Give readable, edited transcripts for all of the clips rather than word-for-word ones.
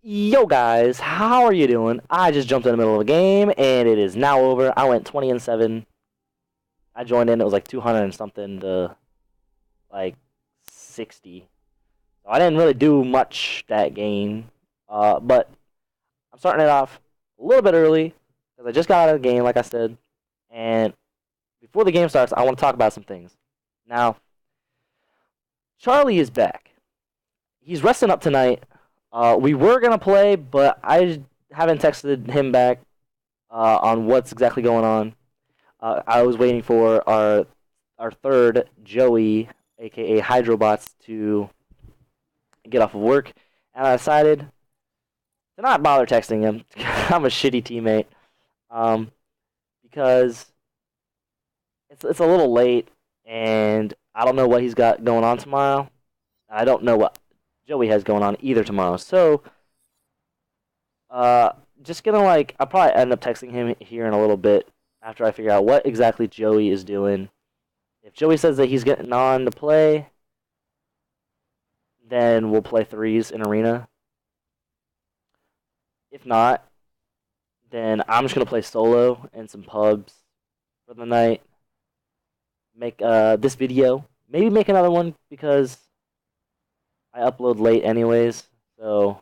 Yo guys, how are you doing? I just jumped in the middle of a game and it is now over. I went 20-7. I joined in, it was like 200 and something to like 60. So I didn't really do much that game. But I'm starting it off a little bit early because I just got out of the game, like I said. And before the game starts, I want to talk about some things. Now, Charlie is back. He's resting up tonight. We were gonna play, but I haven't texted him back on what's exactly going on. I was waiting for our third Joey, aka Hydrobots, to get off of work, and I decided to not bother texting him. I'm a shitty teammate, because it's a little late, and I don't know what he's got going on tomorrow. I don't know what Joey has going on either tomorrow. So, just gonna I'll probably end up texting him here in a little bit after I figure out what exactly Joey is doing. If Joey says that he's getting on to play, then we'll play threes in arena. If not, then I'm just gonna play solo and some pubs for the night. Make this video, maybe make another one because I upload late anyways, so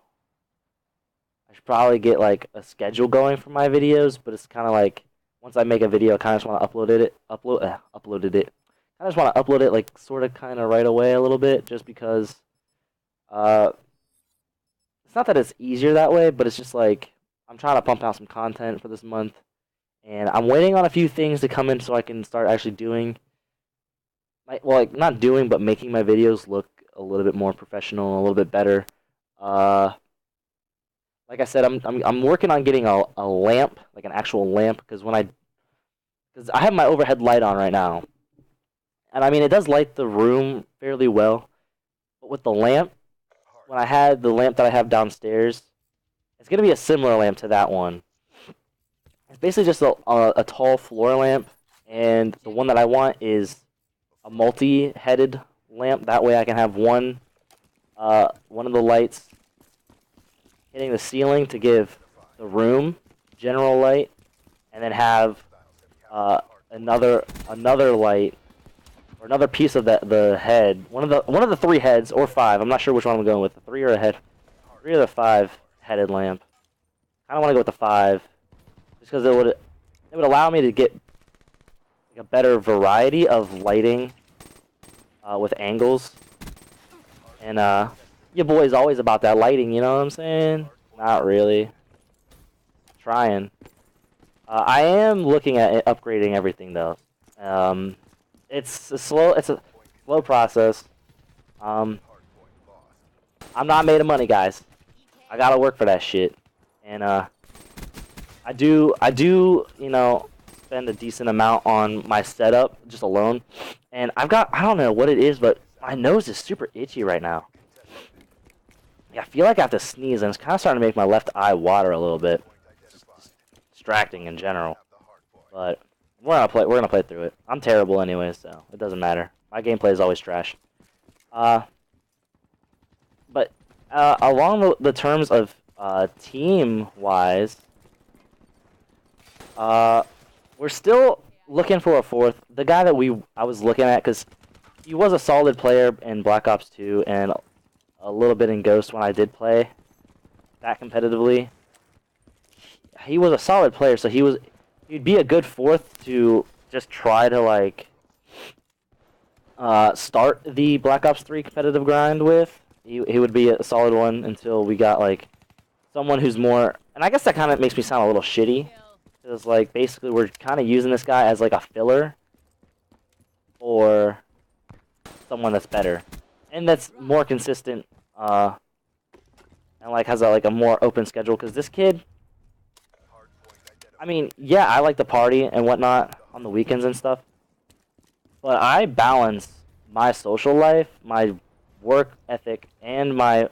I should probably get like a schedule going for my videos. But it's kind of like once I make a video, I kind of just want to upload it. I just want to upload it like sort of kind of right away a little bit, just because it's not that it's easier that way, but it's just like I'm trying to pump out some content for this month, and I'm waiting on a few things to come in so I can start actually doing not doing, but making my videos look a little bit more professional, a little bit better. Like I said, I'm working on getting a lamp, like an actual lamp, because I have my overhead light on right now, and I mean it does light the room fairly well, but with the lamp, when I had the lamp that I have downstairs, it's gonna be a similar lamp to that one. It's basically just a tall floor lamp, and the one that I want is a multi-headed lamp. That way I can have one of the lights hitting the ceiling to give the room general light, and then have another light or another piece of the head, one of the three heads or five. I'm not sure which one I'm going with, the three or the five headed lamp. I don't want to go with the five, just because it would allow me to get a better variety of lighting with angles. And your boy's always about that lighting, you know what I'm saying? Not really. Trying. I am looking at upgrading everything though. It's a slow process. I'm not made of money, guys. I gotta work for that shit. And I do, you know, spend a decent amount on my setup just alone. And I don't know what it is, but my nose is super itchy right now. Yeah, I feel like I have to sneeze, and it's kind of starting to make my left eye water a little bit. It's just distracting in general. But we're gonna play through it. I'm terrible anyway, so it doesn't matter. My gameplay is always trash. But along the terms of team-wise, we're still looking for a fourth. The guy that I was looking at, because he was a solid player in Black Ops 2 and a little bit in Ghost when I did play that competitively. He was a solid player, so he'd be a good fourth to just try to start the Black Ops 3 competitive grind with. He would be a solid one until we got someone who's more, and I guess that kind of makes me sound a little shitty, because basically we're kind of using this guy as a filler or someone that's better and that's more consistent, and has a more open schedule. Because this kid, I mean, yeah, I like to party and whatnot on the weekends and stuff, but I balance my social life, my work ethic, and my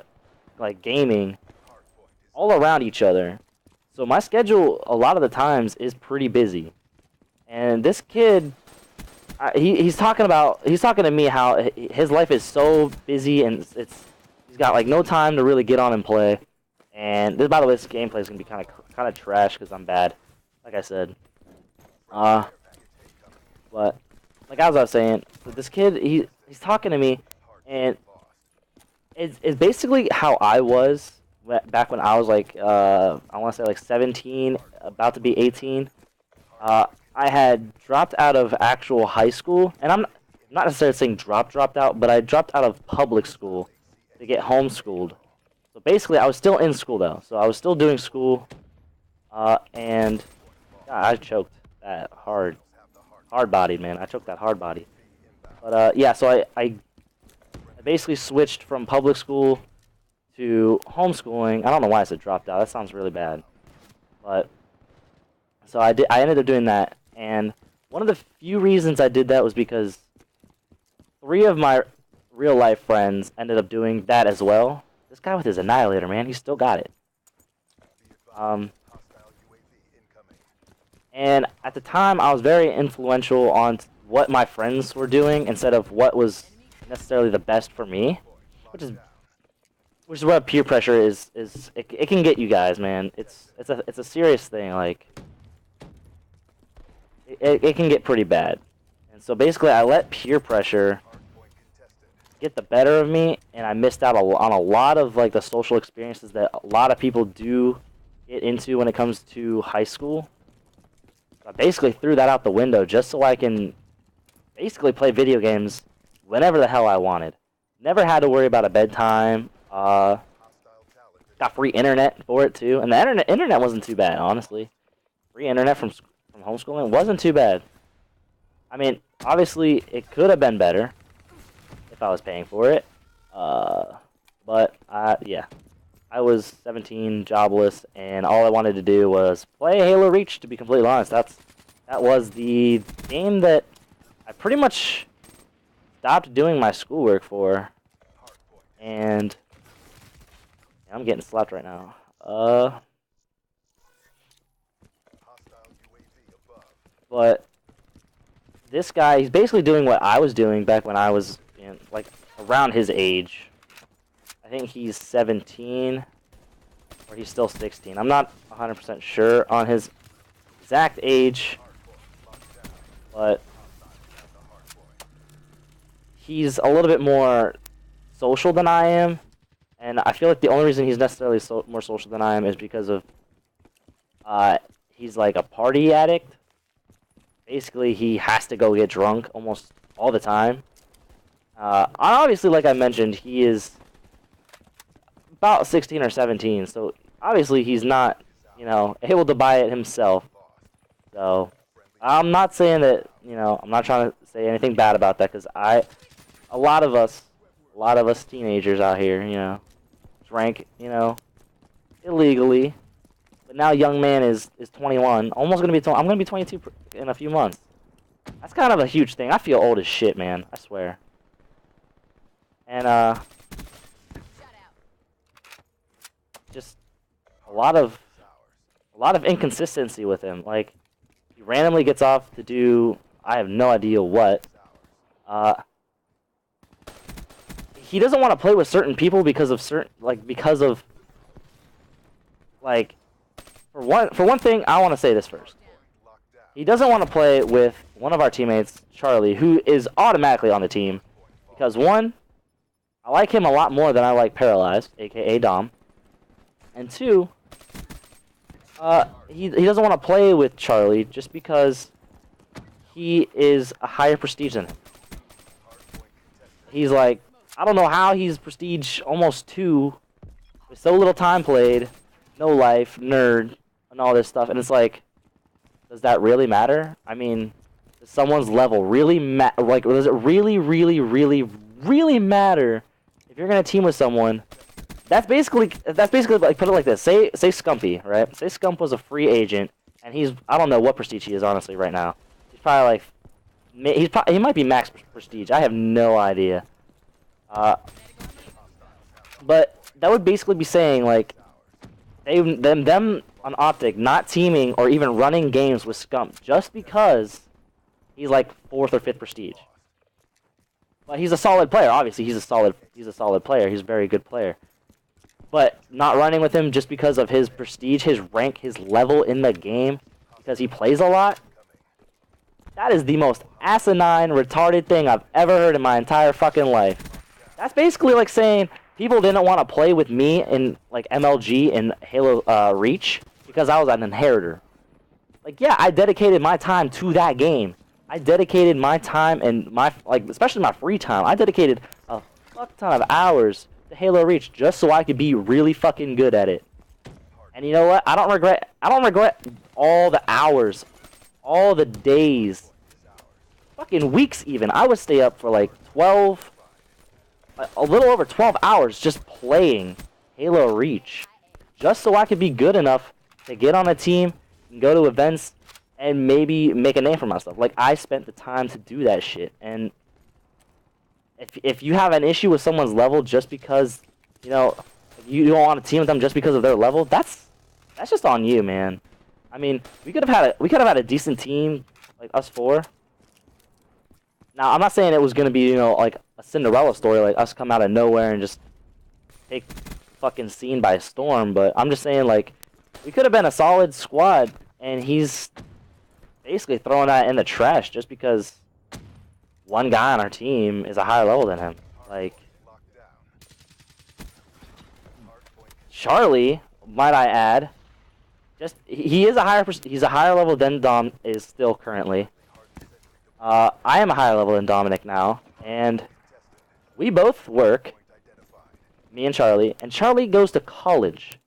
gaming all around each other. So my schedule a lot of the times is pretty busy. And this kid, he's talking to me how his life is so busy, and he's got no time to really get on and play. And this, by the way, this gameplay is gonna be kind of trash because I'm bad, like I said. But like as I was saying, so this kid he's talking to me, and it's basically how I was back when I was like I want to say like 17, about to be 18. I had dropped out of actual high school, and I'm not necessarily saying dropped out, but I dropped out of public school to get homeschooled. So basically, I was still in school though, so I was still doing school, and yeah, I choked that hard-bodied, man. I choked that hard-body. But yeah, so I basically switched from public school to homeschooling. I don't know why I said dropped out. That sounds really bad. But so I ended up doing that, and one of the few reasons I did that was because 3 of my real life friends ended up doing that as well. This guy with his annihilator, man, he still got it. And at the time, I was very influential on what my friends were doing instead of what was necessarily the best for me, which is what peer pressure is. It can get you guys, man. It's a serious thing. Like it can get pretty bad. And so basically, I let peer pressure get the better of me, and I missed out on a lot of like the social experiences that a lot of people do get into when it comes to high school. I basically threw that out the window just so I can basically play video games whenever the hell I wanted. Never had to worry about a bedtime. Got free internet for it too, and the internet wasn't too bad, honestly. Free internet from homeschooling wasn't too bad. I mean, obviously it could have been better if I was paying for it. But yeah. I was 17, jobless, and all I wanted to do was play Halo Reach, to be completely honest. That was the game that I pretty much stopped doing my schoolwork for. And yeah, I'm getting slapped right now. But this guy, he's basically doing what I was doing back when I was like around his age. I think he's 17, or he's still 16. I'm not 100% sure on his exact age, but he's a little bit more social than I am, and I feel like the only reason he's necessarily more social than I am is because of he's like a party addict. Basically, he has to go get drunk almost all the time. Obviously, like I mentioned, he is about 16 or 17, so obviously he's not, able to buy it himself. So I'm not saying that, I'm not trying to say anything bad about that, because a lot of us teenagers out here, drank, illegally. But now young man is 21, almost gonna be I'm gonna be 22 in a few months. That's kind of a huge thing. I feel old as shit, man. I swear. And just a lot of inconsistency with him. Like, he randomly gets off to do I have no idea what. He doesn't want to play with certain people because of for one thing, I want to say this first. He doesn't want to play with one of our teammates, Charlie, who is automatically on the team, because one, I like him a lot more than I like Paralyzed, aka Dom. And 2, he doesn't want to play with Charlie just because he is a higher prestige than him. He's like, I don't know how he's prestige almost 2 with so little time played, no life, nerd, and all this stuff. And it's like, does that really matter? I mean, does someone's level really does it really, really, really, really matter if you're gonna team with someone? That's basically like, put it like this. Say Scumpy, right? Say Scump was a free agent, and I don't know what prestige he is honestly right now. He's probably like, he might be max prestige. I have no idea. But that would basically be saying like, them on Optic not teaming or even running games with Scump just because he's like 4th or 5th prestige. But he's a solid player. Obviously, he's a solid player. He's a very good player. but not running with him just because of his prestige, his rank, his level in the game, because he plays a lot, that is the most asinine, retarded thing I've ever heard in my entire fucking life. That's basically like saying people didn't want to play with me in like MLG and Halo Reach because I was an inheritor. Like, yeah, I dedicated my time to that game. I dedicated my time and my, like, especially my free time. I dedicated a fuck ton of hours to Halo Reach just so I could be really fucking good at it. And you know what? I don't regret all the hours, all the days, fucking weeks even. I would stay up for like 12, a little over 12 hours just playing Halo Reach just so I could be good enough to get on a team and go to events and maybe make a name for myself. Like, I spent the time to do that shit. And if you have an issue with someone's level just because, you know, you don't want to team with them just because of their level, that's just on you, man. I mean, we could have had a decent team, like us four. Now, I'm not saying it was gonna be, you know, like a Cinderella story, like us come out of nowhere and just take the fucking scene by storm, but I'm just saying, like, we could have been a solid squad, and he's basically throwing that in the trash just because one guy on our team is a higher level than him. Like, Charlie, might I add, he's a higher level than Dom is still currently. I am a higher level than Dominic now, and we both work, me and Charlie goes to college.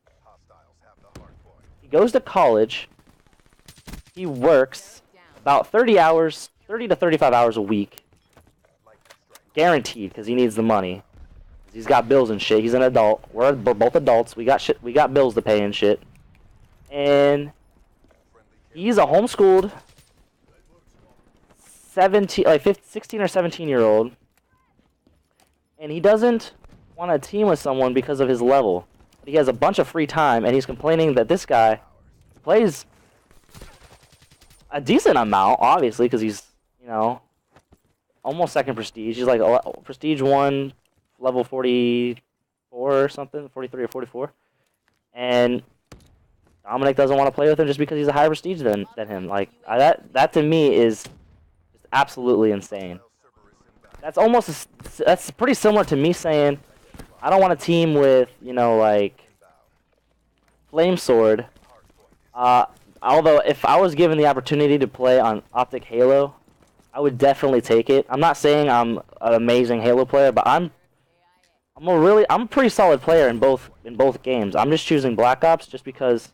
He goes to college, he works about 30 to 35 hours a week, guaranteed, because he needs the money. He's got bills and shit. He's an adult. We're both adults. We got bills to pay and shit. And he's a homeschooled 16 or 17-year-old, and he doesn't want to team with someone because of his level. He has a bunch of free time, and he's complaining that this guy plays a decent amount, obviously, because he's, you know, almost second prestige. He's like prestige 1, level 44 or something, 43 or 44. And Dominic doesn't want to play with him just because he's a higher prestige than him. Like, that to me is just absolutely insane. That's pretty similar to me saying I don't want to team with, you know, like Flame Sword. Although if I was given the opportunity to play on Optic Halo, I would definitely take it. I'm not saying I'm an amazing Halo player, but I'm a pretty solid player in both games. I'm just choosing Black Ops just because,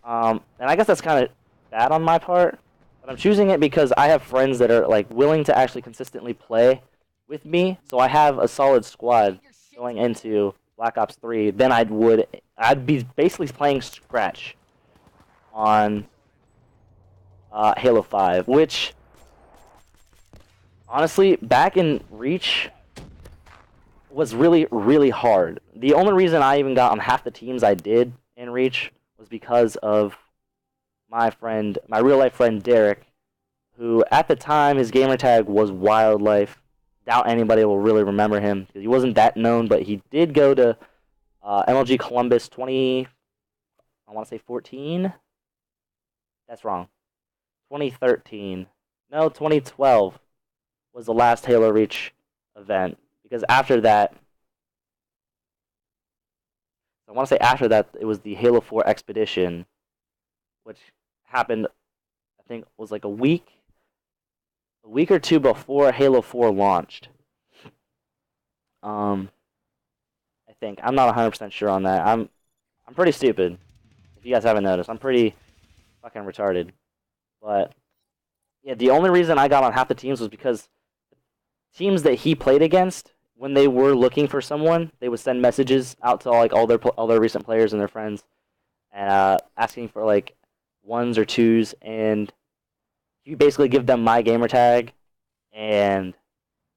and I guess that's kind of bad on my part, but I'm choosing it because I have friends that are like willing to actually consistently play with me, so I have a solid squad going into Black Ops 3. Then I'd be basically playing scratch on Halo 5, which honestly, back in Reach, was really, really hard. The only reason I even got on half the teams I did in Reach was because of my real life friend Derek, who at the time his gamer tag was Wildlife. Doubt anybody will really remember him because he wasn't that known, but he did go to MLG Columbus 2014. That's wrong. 2013. No, 2012 was the last Halo Reach event. Because after that, I want to say after that, it was the Halo 4 Expedition, which happened, I think, was like a week or two before Halo 4 launched. I think. I'm not 100% sure on that. I'm pretty stupid. If you guys haven't noticed, I'm pretty fucking retarded. But yeah, the only reason I got on half the teams was because teams that he played against, when they were looking for someone, they would send messages out to all their recent players and their friends, asking for like 1s or 2s, and you basically give them my gamer tag, and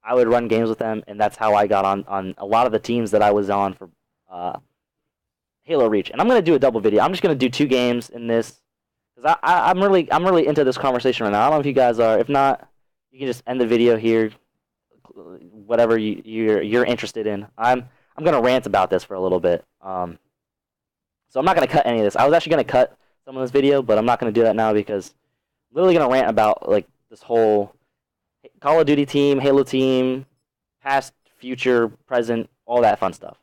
I would run games with them, and that's how I got on a lot of the teams that I was on for Halo Reach. And I'm gonna do a double video. I'm just gonna do 2 games in this because I'm really into this conversation right now. I don't know if you guys are. If not, you can just end the video here. Whatever you're interested in. I'm I'm gonna rant about this for a little bit. So I'm not gonna cut any of this. I was actually gonna cut some of this video, but I'm not gonna do that now because I'm literally gonna rant about like this whole Call of Duty team, Halo team, past, future, present, all that fun stuff.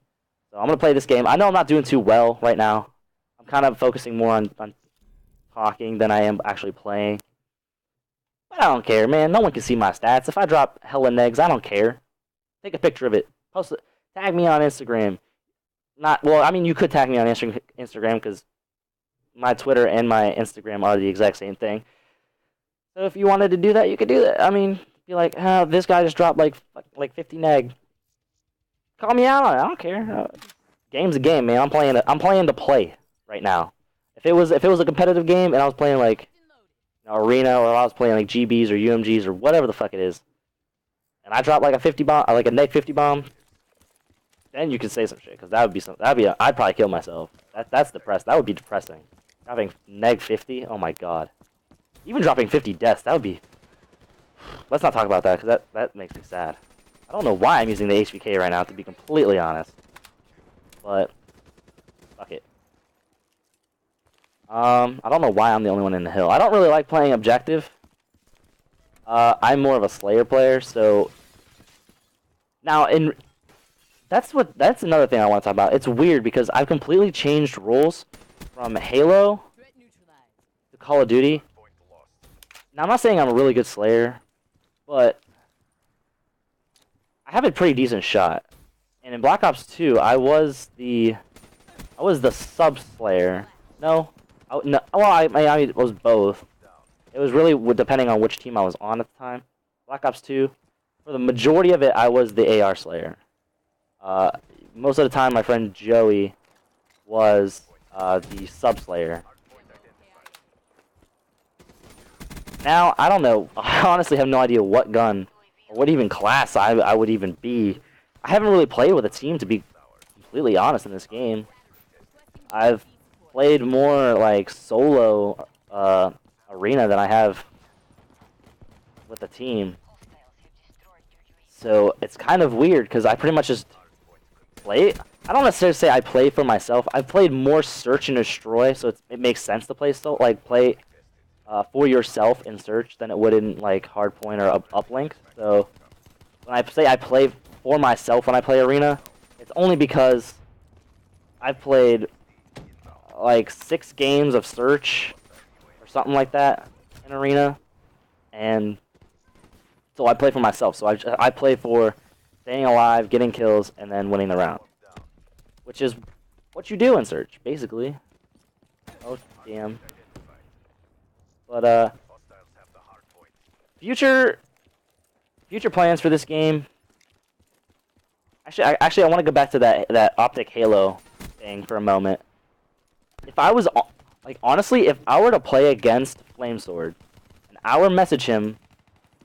So I'm gonna play this game. I know I'm not doing too well right now. I'm kind of focusing more on talking than I am actually playing. But I don't care, man. No one can see my stats. If I drop hella negs, I don't care. Take a picture of it. Post it. Tag me on Instagram. Not well. I mean, you could tag me on Instagram because my Twitter and my Instagram are the exact same thing. So if you wanted to do that, you could do that. I mean, be like, oh, this guy just dropped like 50 neg. Call me out on it. I don't care. Game's a game, man. I'm playing to play right now. If it was a competitive game and I was playing like Arena or I was playing like GBs or UMGs or whatever the fuck it is, and I dropped like a 50 bomb, like a neg 50 bomb, then you could say some shit because I'd probably kill myself. That's depressed. That would be depressing. Dropping neg 50. Oh my god. Even dropping 50 deaths. That would be. Let's not talk about that because that makes me sad. I don't know why I'm using the HVK right now, to be completely honest. But fuck it. I don't know why I'm the only one in the hill. I don't really like playing objective. I'm more of a Slayer player, so now that's another thing I want to talk about. It's weird because I've completely changed roles from Halo to Call of Duty. Now I'm not saying I'm a really good Slayer, but I have a pretty decent shot. And in Black Ops 2, I was the sub Slayer. No, no. Well, I mean, it was both. It was really depending on which team I was on at the time. Black Ops 2, for the majority of it, I was the AR Slayer. Most of the time, my friend Joey was the sub Slayer. Now, I don't know. I honestly have no idea what gun or what even class I would even be. I haven't really played with a team, to be completely honest, in this game. I've played more like solo arena than I have with a team. So it's kind of weird because I pretty much just play. I don't necessarily say I play for myself. I've played more search and destroy, so it makes sense to play play for yourself in search than it would in like hardpoint or uplink. So when I say I play for myself when I play arena, it's only because I've played like 6 games of search or something like that in arena, and so I play for myself. So I play for staying alive, getting kills, and then winning the round, which is what you do in search, basically. Oh damn. But future plans for this game. Actually, I want to go back to that optic halo thing for a moment. If I was like honestly, if I were to play against Flamesword, and I were to message him,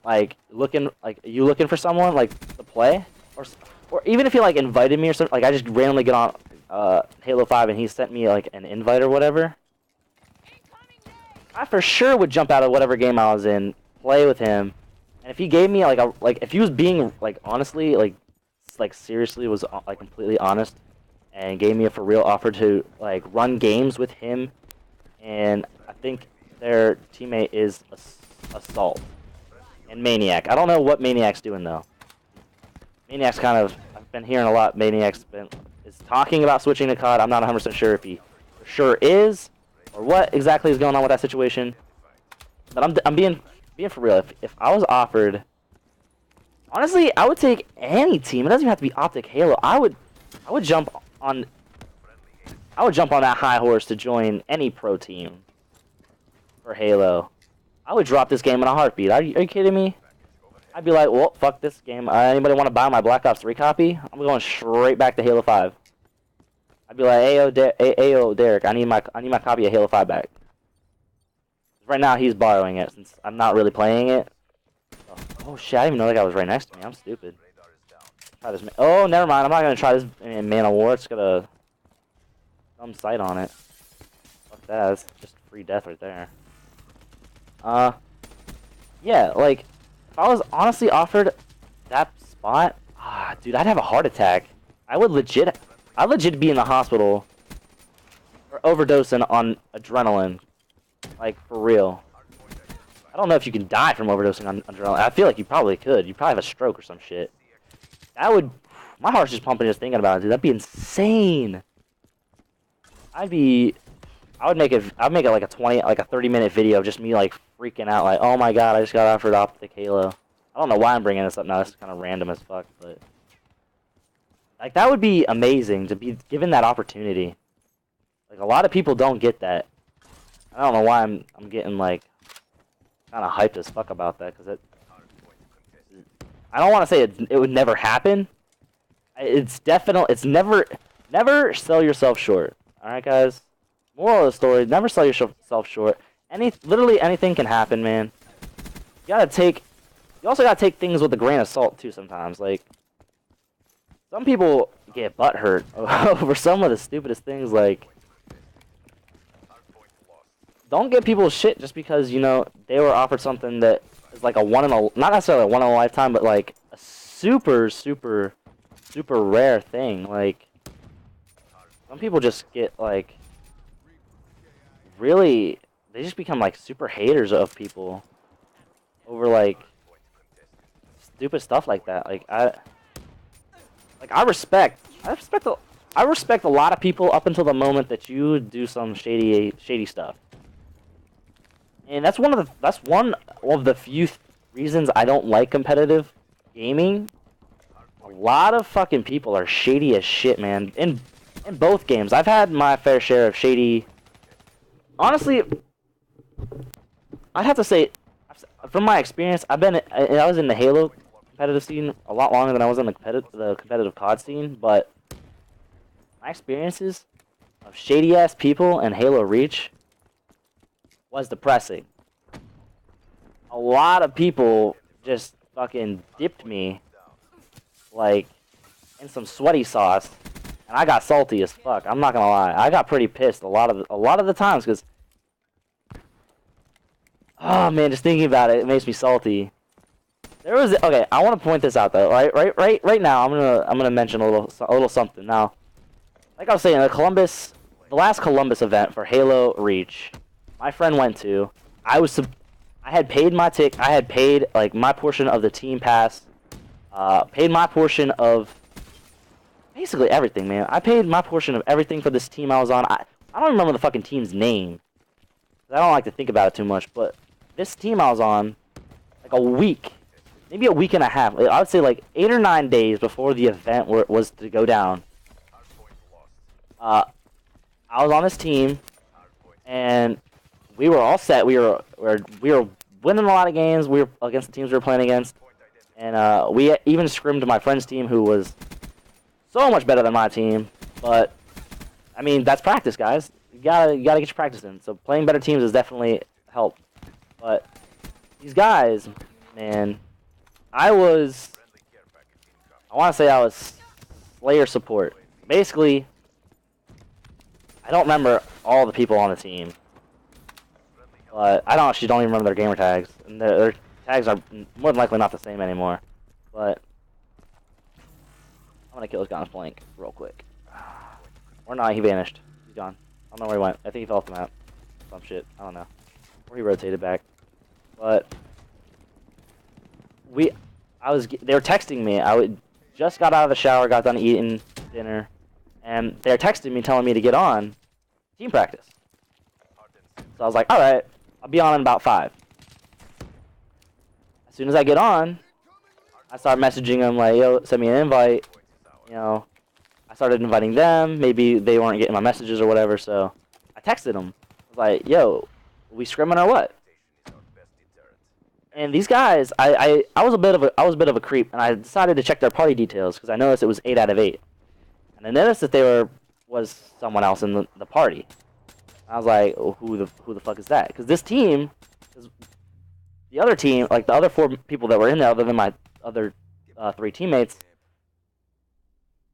like you looking for someone like to play, or even if he like invited me or something, like I just randomly get on Halo 5 and he sent me like an invite or whatever, I for sure would jump out of whatever game I was in, play with him, and if he gave me if he was being like honestly like seriously was like completely honest and gave me a for real offer to like run games with him, and I think their teammate is Assault and Maniac. I don't know what Maniac's doing though. Maniac's kind of, I've been hearing a lot. Maniac's is talking about switching to COD. I'm not 100% sure if he for sure is, or what exactly is going on with that situation. But I'm being for real. If I was offered, honestly, I would take any team. It doesn't even have to be Optic Halo. I would jump on that high horse to join any pro team for Halo. I would drop this game in a heartbeat. Are you kidding me? I'd be like, well, fuck this game. Anybody want to buy my Black Ops 3 copy? I'm going straight back to Halo 5. I'd be like, Ayo, Derek, I need my copy of Halo 5 back. Right now, he's borrowing it since I'm not really playing it. Oh shit, I didn't even know that guy was right next to me. I'm stupid. Try this. Oh, never mind. I'm not gonna try this in Man of War. It's got a dumb sight on it. Fuck that. That's just free death right there. Yeah, like if I was honestly offered that spot, dude, I'd have a heart attack. I would legit, I'd legit be in the hospital or overdosing on adrenaline, like for real. I don't know if you can die from overdosing on adrenaline. I feel like you probably could. You probably have a stroke or some shit. That would, my heart's just pumping just thinking about it, dude. That'd be insane. I'd be, I'd make it like a 30-minute video of just me like freaking out, like, oh my god, I just got offered Optic Halo. I don't know why I'm bringing this up now. This is kind of random as fuck, but like that would be amazing to be given that opportunity. Like a lot of people don't get that. I don't know why I'm getting like kind of hyped as fuck about that because I don't want to say it would never happen. It's definitely never sell yourself short. All right, guys. Moral of the story: never sell yourself short. Literally anything can happen, man. You also gotta take things with a grain of salt too. Sometimes, like some people get butthurt over some of the stupidest things. Like, don't give people shit just because you know they were offered something that is like not necessarily a one in a lifetime, but like a super rare thing. Like, some people just get like really, they just become like super haters of people over like stupid stuff like that. Like I respect a lot of people up until the moment that you do some shady stuff. And that's one of the few reasons I don't like competitive gaming. A lot of fucking people are shady as shit, man. In both games, I've had my fair share of shady. Honestly, I'd have to say, from my experience, I was in the Halo competitive scene a lot longer than I was in the competitive COD scene, but my experiences of shady ass people in Halo Reach was depressing. A lot of people just fucking dipped me like in some sweaty sauce, and I got salty as fuck. I'm not gonna lie, I got pretty pissed a lot of the times because, oh man, just thinking about it, it makes me salty. Okay, I want to point this out though. Right now, I'm gonna mention a little something now. Like I was saying, the last Columbus event for Halo Reach, my friend went to. I had paid my ticket. I had paid like my portion of the team pass. Paid my portion of basically everything, man. I paid my portion of everything for this team I was on. I don't remember the fucking team's name. I don't like to think about it too much, but this team I was on, like a week, maybe a week and a half. I would say like 8 or 9 days before the event was to go down. I was on this team, and we were all set. We were winning a lot of games. We were against the teams we were playing against, and we even scrimmed my friend's team, who was so much better than my team. But I mean, that's practice, guys. You gotta get your practice in. So playing better teams has definitely helped. But these guys, man, I want to say I was Slayer support. Basically, I don't remember all the people on the team, but I actually don't even remember their gamer tags, and their tags are more than likely not the same anymore. But I'm gonna kill this guy on flank real quick. Or not, he vanished. He's gone. I don't know where he went. I think he fell off the map. Some shit. I don't know. Or he rotated back. But they were texting me. Just got out of the shower, got done eating dinner, and they're texting me telling me to get on team practice. So I was like, alright, I'll be on in about 5. As soon as I get on, I start messaging them like, yo, send me an invite. You know, I started inviting them. Maybe they weren't getting my messages or whatever, so I texted them. I was like, yo, we scrimming or what? And these guys, I was a bit of a creep, and I decided to check their party details because I noticed it was 8 out of 8. And I noticed that was someone else in the party. I was like, oh, who the fuck is that? Because this team, the other team, like the other 4 people that were in there, other than my other 3 teammates,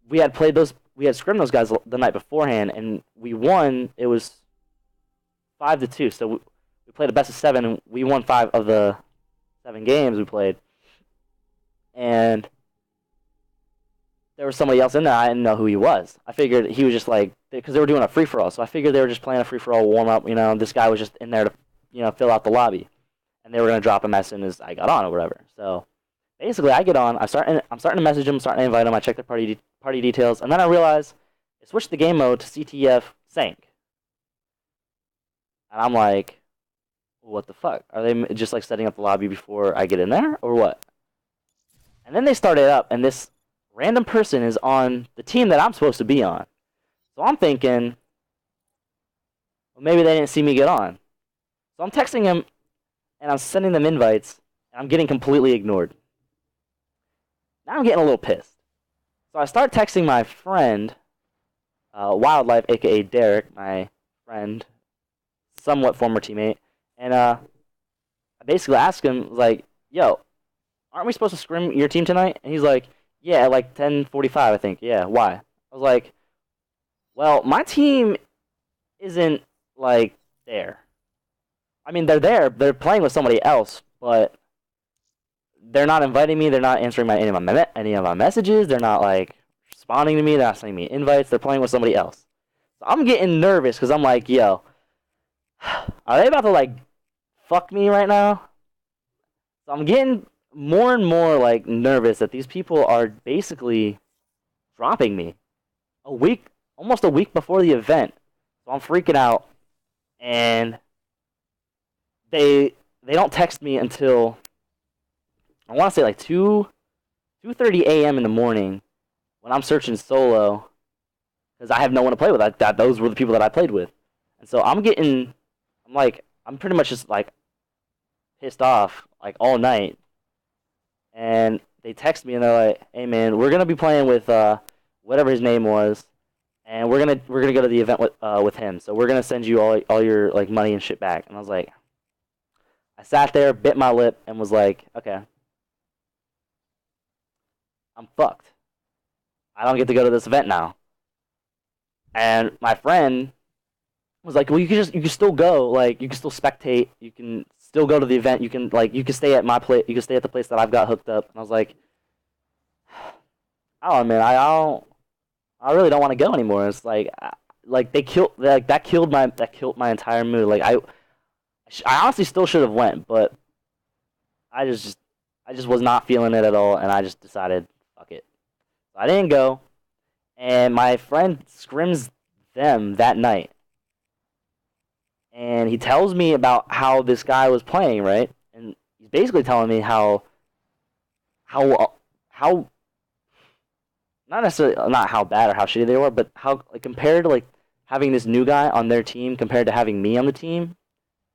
we had scrimmed those guys the night beforehand, and we won. It was 5-2. So we played a best of 7, and we won 5 of the 7 games we played. And there was somebody else in there. I didn't know who he was. I figured he was just like, because they were doing a free for all, so I figured they were just playing a free for all warm up. This guy was just in there to fill out the lobby, and they were gonna drop him as soon as I got on or whatever. So basically, I get on. I'm starting to message him, starting to invite him. I check the party details, and then I realize it switched the game mode to CTF Sank, and I'm like, what the fuck? Are they just like setting up the lobby before I get in there, or what? And then they started up, and this random person is on the team that I'm supposed to be on. So I'm thinking, well, maybe they didn't see me get on. So I'm texting him, and I'm sending them invites, and I'm getting completely ignored. Now I'm getting a little pissed. So I start texting my friend, Wildlife, a.k.a. Derek, my friend, somewhat former teammate, and I basically asked him, like, yo, aren't we supposed to scrim your team tonight? And he's like, yeah, at like 10:45, I think. Yeah, why? I was like, well, my team isn't, like, there. I mean, they're there. They're playing with somebody else, but they're not inviting me. They're not answering any of my messages. They're not, like, responding to me. They're not sending me invites. They're playing with somebody else. So I'm getting nervous because I'm like, yo, are they about to, like, fuck me right now? So I'm getting more and more, like, nervous that these people are basically dropping me almost a week before the event. So I'm freaking out, and they don't text me until, I want to say, like 2:30 a.m. in the morning when I'm searching solo because I have no one to play with. Those were the people that I played with. And so I'm pretty much just, like, pissed off, like, all night. And they text me and they're like, hey man, we're gonna be playing with whatever his name was, and we're gonna go to the event with him. So we're gonna send you all your, like, money and shit back. And I was like, I sat there, bit my lip, and was like, okay, I'm fucked. I don't get to go to this event now. And my friend was like, well, you can still go, like, you can still spectate, you can still go to the event, you can stay at my place, you can stay at the place that I've got hooked up. And I was like, I don't know, man, I really don't want to go anymore. It's like that killed my entire mood. Like, I honestly still should have went, but I just was not feeling it at all, and I just decided, fuck it. So I didn't go, and my friend scrims them that night. And he tells me about how this guy was playing, right? And he's basically telling me how not necessarily not how bad or how shitty they were, but how, like, compared to, like, having this new guy on their team compared to having me on the team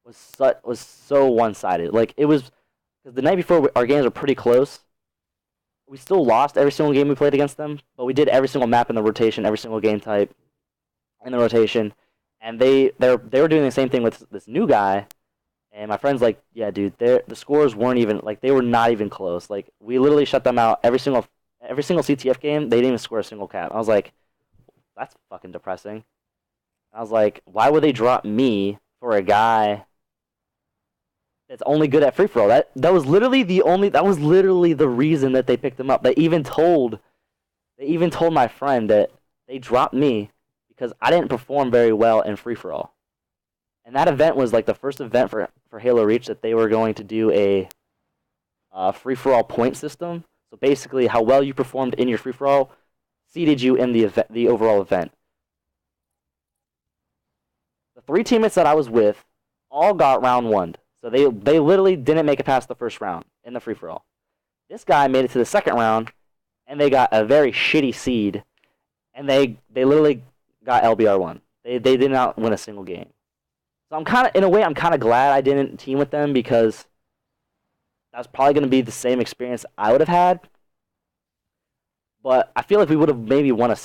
was so one-sided. Like, it was, because the night before our games were pretty close. We still lost every single game we played against them, but we did every single map in the rotation, every single game type in the rotation. And they were doing the same thing with this new guy, and my friend's like, yeah, dude, the scores weren't even, like, they were not even close. Like, we literally shut them out every single CTF game. They didn't even score a single cap. I was like, that's fucking depressing. I was like, why would they drop me for a guy that's only good at free for all? That was literally the reason that they picked him up. They even told my friend that they dropped me because I didn't perform very well in free-for-all. And that event was, like, the first event for Halo Reach that they were going to do a free-for-all point system. So basically, how well you performed in your free-for-all seeded you in the overall event. The 3 teammates that I was with all got round 1. So they literally didn't make it past the first round in the free-for-all. This guy made it to the second round, and they got a very shitty seed, and they literally got LBR1. They did not win a single game. So I'm kind of glad I didn't team with them, because that was probably going to be the same experience I would have had. But I feel like we would have maybe won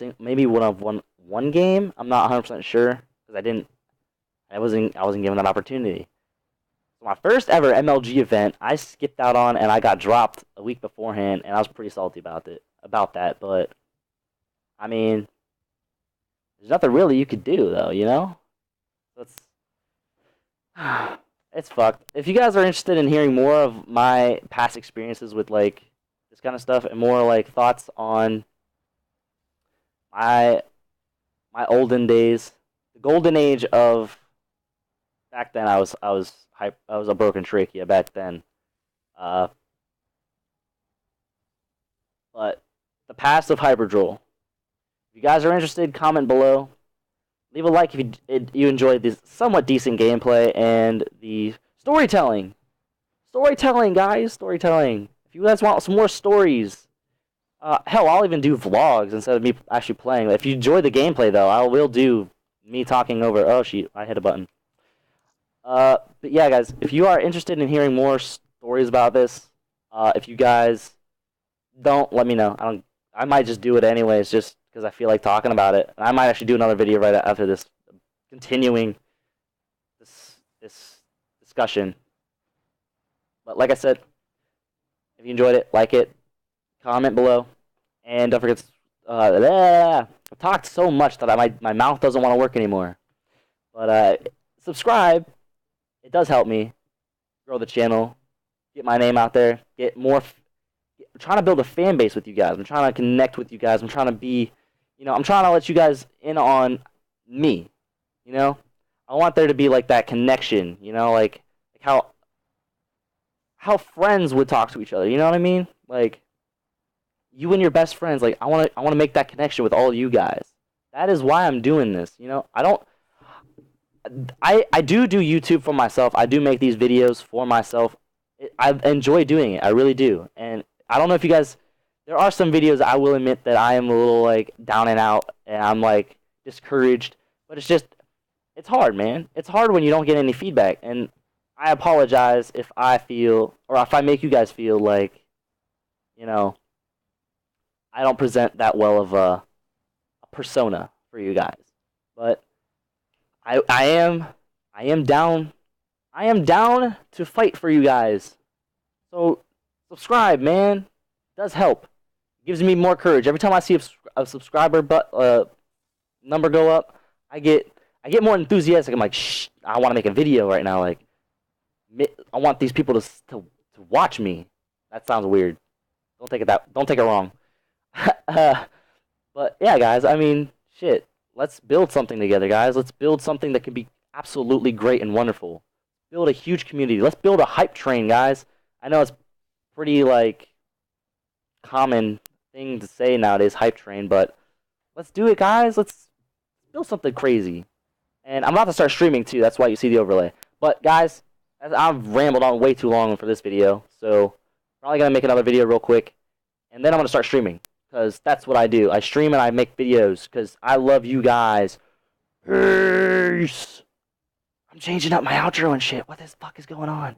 one game. I'm not 100% sure, because I wasn't given that opportunity. So my first ever MLG event, I skipped out on, and I got dropped a week beforehand, and I was pretty salty about that. But I mean, there's nothing really you could do, though, you know? It's fucked. If you guys are interested in hearing more of my past experiences with, like, this kind of stuff, and more, like, thoughts on my my olden days, the golden age of back then. I was a broken trachea back then. Uh, but the past of Hyperdrill. If you guys are interested, comment below. Leave a like if you enjoyed this somewhat decent gameplay and the storytelling. Storytelling, guys, storytelling. If you guys want some more stories, hell, I'll even do vlogs instead of me actually playing. If you enjoy the gameplay, though, I will do me talking over. Oh, shoot, I hit a button. But yeah, guys, if you are interested in hearing more stories about this, if you guys don't, let me know. I might just do it anyways, just because I feel like talking about it. And I might actually do another video right after this, continuing this discussion. But like I said, if you enjoyed it, like it, comment below, and don't forget. I've talked so much that my mouth doesn't want to work anymore. But subscribe. It does help me grow the channel, get my name out there, get more. I'm trying to build a fan base with you guys. I'm trying to connect with you guys. I'm trying to be, I'm trying to let you guys in on me. I want there to be like that connection. Like how friends would talk to each other. You know what I mean? Like you and your best friends. Like I want to make that connection with all you guys. That is why I'm doing this. I do YouTube for myself. I do make these videos for myself. I enjoy doing it. I really do. And I don't know if you guys. There are some videos I will admit that I am a little like down and out, and I'm like discouraged. But it's hard, man. It's hard when you don't get any feedback. And I apologize if I feel, or if I make you guys feel like, I don't present that well of a persona for you guys. But I am down. I am down to fight for you guys. So subscribe, man. It does help. It gives me more courage. Every time I see a subscriber number go up, I get more enthusiastic. I'm like, shh, I want to make a video right now. Like, I want these people to watch me. That sounds weird. Don't take it wrong. But yeah, guys. I mean, shit. Let's build something together, guys. Let's build something that can be absolutely great and wonderful. Build a huge community. Let's build a hype train, guys. I know it's pretty like common thing to say nowadays, hype train, but let's do it, guys. Let's build something crazy. And I'm about to start streaming too. That's why you see the overlay. But guys, I've rambled on way too long for this video, so probably gonna make another video real quick, and then I'm gonna start streaming because that's what I do. I stream and I make videos because I love you guys. Peace. I'm changing up my outro and shit. What the fuck is going on?